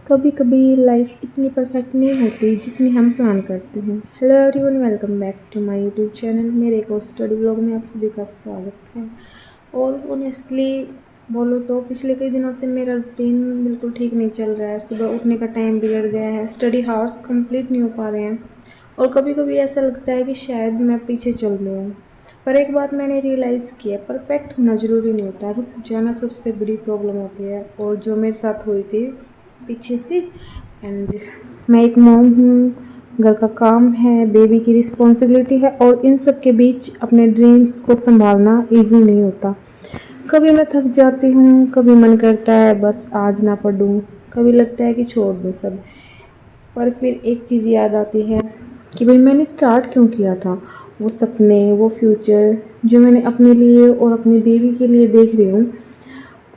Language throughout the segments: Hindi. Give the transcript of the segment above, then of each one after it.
कभी कभी लाइफ इतनी परफेक्ट नहीं होती जितनी हम प्लान करते हैं। Hello everyone, welcome back to my YouTube channel. मेरे एक और स्टडी ब्लॉग में आप सभी का स्वागत है। और ऑनेस्टली बोलो तो पिछले कई दिनों से मेरा रूटीन बिल्कुल ठीक नहीं चल रहा है। सुबह उठने का टाइम बिगड़ गया है, स्टडी हावर्स कंप्लीट नहीं हो पा रहे हैं और कभी कभी ऐसा लगता है कि शायद मैं पीछे चल रही हूँ। पर एक बात मैंने रियलाइज़ किया, परफेक्ट होना ज़रूरी नहीं होता, रुक जाना सबसे बड़ी प्रॉब्लम होती है। और जो मेरे साथ हुई थी पीछे से। एंड मैं एक मॉम हूँ, घर का काम है, बेबी की रिस्पॉन्सिबिलिटी है और इन सब के बीच अपने ड्रीम्स को संभालना इजी नहीं होता। कभी मैं थक जाती हूँ, कभी मन करता है बस आज ना पढ़ूँ, कभी लगता है कि छोड़ दूँ सब। पर फिर एक चीज़ याद आती है कि भाई मैंने स्टार्ट क्यों किया था। वो सपने, वो फ्यूचर जो मैंने अपने लिए और अपनी बेबी के लिए देख रही हूँ।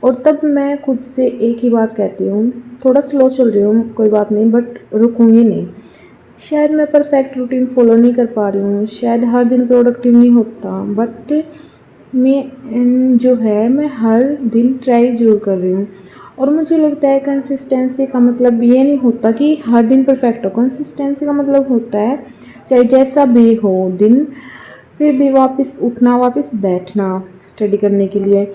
और तब मैं खुद से एक ही बात कहती हूँ, थोड़ा स्लो चल रही हूँ कोई बात नहीं, बट रुकूंगी नहीं। शायद मैं परफेक्ट रूटीन फॉलो नहीं कर पा रही हूँ, शायद हर दिन प्रोडक्टिव नहीं होता, बट मैं जो है मैं हर दिन ट्राई ज़रूर कर रही हूँ। और मुझे लगता है कंसिस्टेंसी का मतलब ये नहीं होता कि हर दिन परफेक्ट हो। कंसिस्टेंसी का मतलब होता है चाहे जैसा भी हो दिन, फिर भी वापस उठना, वापस बैठना स्टडी करने के लिए।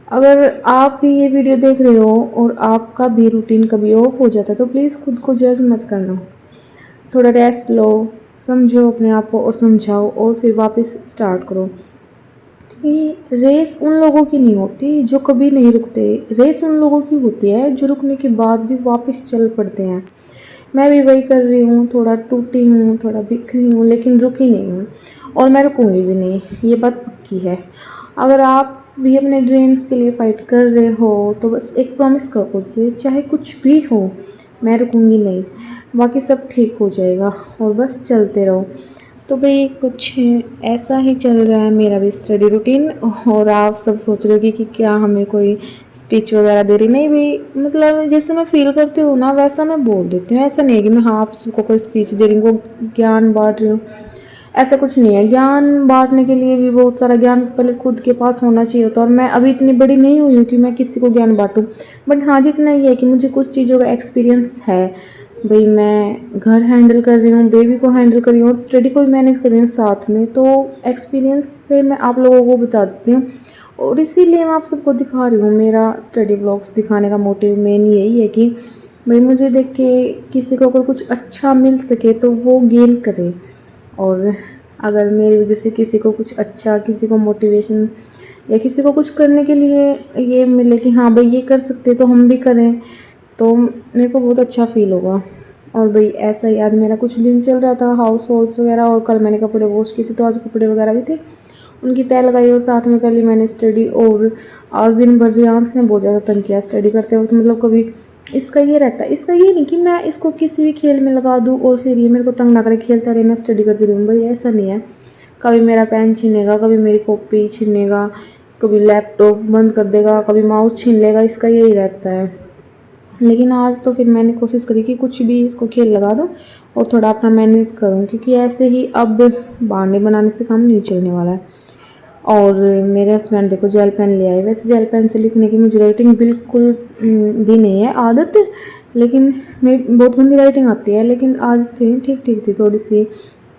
अगर आप भी ये वीडियो देख रहे हो और आपका भी रूटीन कभी ऑफ हो जाता है तो प्लीज़ खुद को जज मत करना। थोड़ा रेस्ट लो, समझो अपने आप को और समझाओ और फिर वापस स्टार्ट करो। कि रेस उन लोगों की नहीं होती जो कभी नहीं रुकते, रेस उन लोगों की होती है जो रुकने के बाद भी वापस चल पड़ते हैं। मैं भी वही कर रही हूँ, थोड़ा टूटी हूँ, थोड़ा बिखरी हूँ, लेकिन रुकी नहीं हूँ और मैं रुकूंगी भी नहीं, ये बात पक्की है। अगर आप भी अपने ड्रीम्स के लिए फ़ाइट कर रहे हो तो बस एक प्रॉमिस करो खुद से, चाहे कुछ भी हो मैं रुकूंगी नहीं, बाकी सब ठीक हो जाएगा और बस चलते रहो। तो भाई कुछ ऐसा ही चल रहा है मेरा भी स्टडी रूटीन। और आप सब सोच रहे हो कि क्या हमें कोई स्पीच वगैरह दे रही, नहीं भाई, मतलब जैसे मैं फील करती हूँ ना वैसा मैं बोल देती हूँ। ऐसा नहीं है कि मैं हाँ आप सबको कोई स्पीच दे रही हूँ, ज्ञान बांट रही हूँ, ऐसा कुछ नहीं है। ज्ञान बांटने के लिए भी बहुत सारा ज्ञान पहले खुद के पास होना चाहिए होता, और मैं अभी इतनी बड़ी नहीं हुई हूँ कि मैं किसी को ज्ञान बांटूँ। बट हाँ, जितना ये है कि मुझे कुछ चीज़ों का एक्सपीरियंस है। भाई मैं घर हैंडल कर रही हूँ, बेबी को हैंडल कर रही हूँ और स्टडी को भी मैनेज कर रही हूँ साथ में, तो एक्सपीरियंस से मैं आप लोगों को बता देती हूँ। और इसीलिए मैं आप सबको दिखा रही हूँ। मेरा स्टडी ब्लॉग्स दिखाने का मोटिव मेन यही है कि भाई मुझे देख के किसी को अगर कुछ अच्छा मिल सके तो वो गेन करे। और अगर मेरी वजह से किसी को कुछ अच्छा, किसी को मोटिवेशन या किसी को कुछ करने के लिए ये मिले कि हाँ भाई ये कर सकते तो हम भी करें, तो मेरे को बहुत अच्छा फील होगा। और भाई ऐसा ही आज मेरा कुछ दिन चल रहा था, हाउस होल्ड्स वगैरह, और कल मैंने कपड़े वॉश किए थे तो आज कपड़े वगैरह भी थे, उनकी तय लगाई और साथ में कर ली मैंने स्टडी। और आज दिन भर रियांस ने बहुत ज़्यादा तंग किया स्टडी करते वक्त। मतलब कभी इसका ये रहता है, इसका ये नहीं कि मैं इसको किसी भी खेल में लगा दूँ और फिर ये मेरे को तंग ना करे, खेलता रहे मैं स्टडी करती रहूँ, भाई ऐसा नहीं है। कभी मेरा पेन छीनेगा, कभी मेरी कॉपी छीनेगा, कभी लैपटॉप बंद कर देगा, कभी माउस छीन लेगा, इसका यही रहता है। लेकिन आज तो फिर मैंने कोशिश करी कि कुछ भी इसको खेल लगा दूँ और थोड़ा अपना मैनेज करूँ, क्योंकि ऐसे ही अब बहाने बनाने से काम नहीं चलने वाला है। और मेरे हस्बैंड देखो जेल पेन ले आए। वैसे जेल पेन से लिखने की मुझे राइटिंग बिल्कुल भी नहीं है आदत, लेकिन मेरी बहुत गंदी राइटिंग आती है, लेकिन आज थी ठीक ठीक थी थोड़ी सी,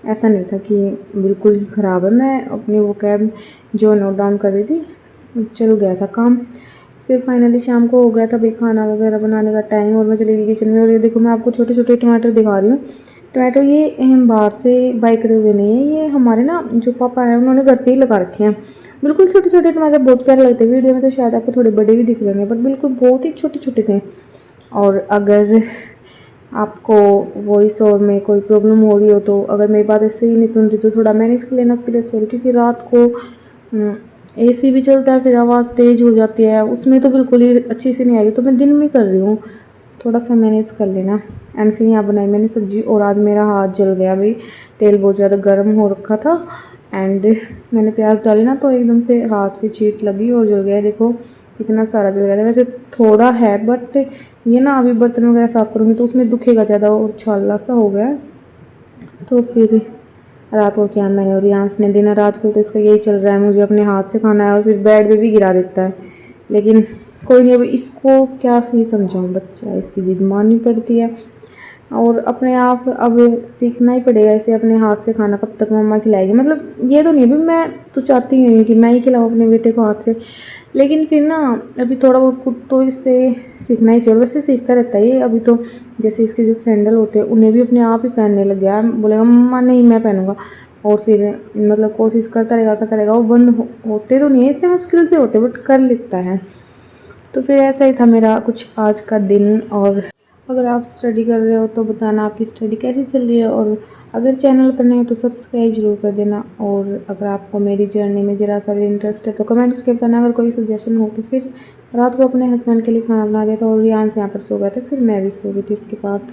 ऐसा नहीं था कि बिल्कुल ही ख़राब है। मैं अपनी वो कैब जो नोट डाउन कर रही थी, चल गया था काम। फिर फाइनली शाम को हो गया था भाई खाना वगैरह बनाने का टाइम, और मैं चली गई किचन में। और ये देखो मैं आपको छोटे छोटे टमाटर दिखा रही हूँ। टमाटो ये हम बाहर से बाई करे हुए नहीं है, ये हमारे ना जो पापा हैं उन्होंने घर पे ही लगा रखे हैं। बिल्कुल छोटे छोटे टमाटर, बहुत प्यारे लगते हैं। वीडियो में तो शायद आपको थोड़े बड़े भी दिख रहे हैं, बट बिल्कुल बहुत ही छोटे छोटे थे। और अगर आपको वॉइस ओवर में कोई प्रॉब्लम हो रही हो तो अगर मेरी बात ऐसे ही नहीं सुन रही तो थोड़ा मैनेज कर लेना उसके लिए सॉरी, क्योंकि रात को एसी भी चलता है, फिर आवाज़ तेज़ हो जाती है, उसमें तो बिल्कुल ही अच्छी से नहीं आएगी। तो मैं दिन में कर रही हूँ, थोड़ा सा मैनेज कर लेना। एंड फिर यहाँ बनाई मैंने सब्जी, और आज मेरा हाथ जल गया भाई, तेल बहुत ज़्यादा गर्म हो रखा था। एंड मैंने प्याज डाली ना तो एकदम से हाथ पे चीट लगी और जल गया। देखो इतना सारा जल गया था। वैसे थोड़ा है बट ये ना अभी बर्तन वगैरह साफ़ करूँगी तो उसमें दुखेगा ज़्यादा, और छाला सा हो गया। तो फिर रात को क्या मैंने और रियांस ने डिनर आज को तो इसका यही चल रहा है, मुझे अपने हाथ से खाना है और फिर बेड पे भी गिरा देता है। लेकिन कोई नहीं, अब इसको क्या सही समझाऊँ, बच्चा इसकी जिद माननी पड़ती है और अपने आप अब सीखना ही पड़ेगा इसे अपने हाथ से खाना, कब तक मम्मा खिलाएगी। मतलब ये तो नहीं, अभी मैं तो चाहती हूँ कि मैं ही खिलाऊँ अपने बेटे को हाथ से, लेकिन फिर ना अभी थोड़ा बहुत खुद तो इससे सीखना ही चाहिए। वैसे सीखता रहता है ये, अभी तो जैसे इसके जो सैंडल होते हैं उन्हें भी अपने आप ही पहनने लग गया है, बोलेगा मम्मा नहीं मैं पहनूंगा, और फिर मतलब कोशिश करता रहेगा। वो बंद होते तो नहीं है, इससे मुश्किल से होते बट कर लेता है। तो फिर ऐसा ही था मेरा कुछ आज का दिन। और अगर आप स्टडी कर रहे हो तो बताना आपकी स्टडी कैसी चल रही है, और अगर चैनल पर नहीं हो तो सब्सक्राइब जरूर कर देना। और अगर आपको मेरी जर्नी में ज़रा सा भी इंटरेस्ट है तो कमेंट करके बताना। अगर कोई सजेशन हो तो फिर रात को अपने हस्बैंड के लिए खाना बना दिया था और रियान से यहाँ पर सो गया था, फिर मैं भी सो गई थी उसके बाद।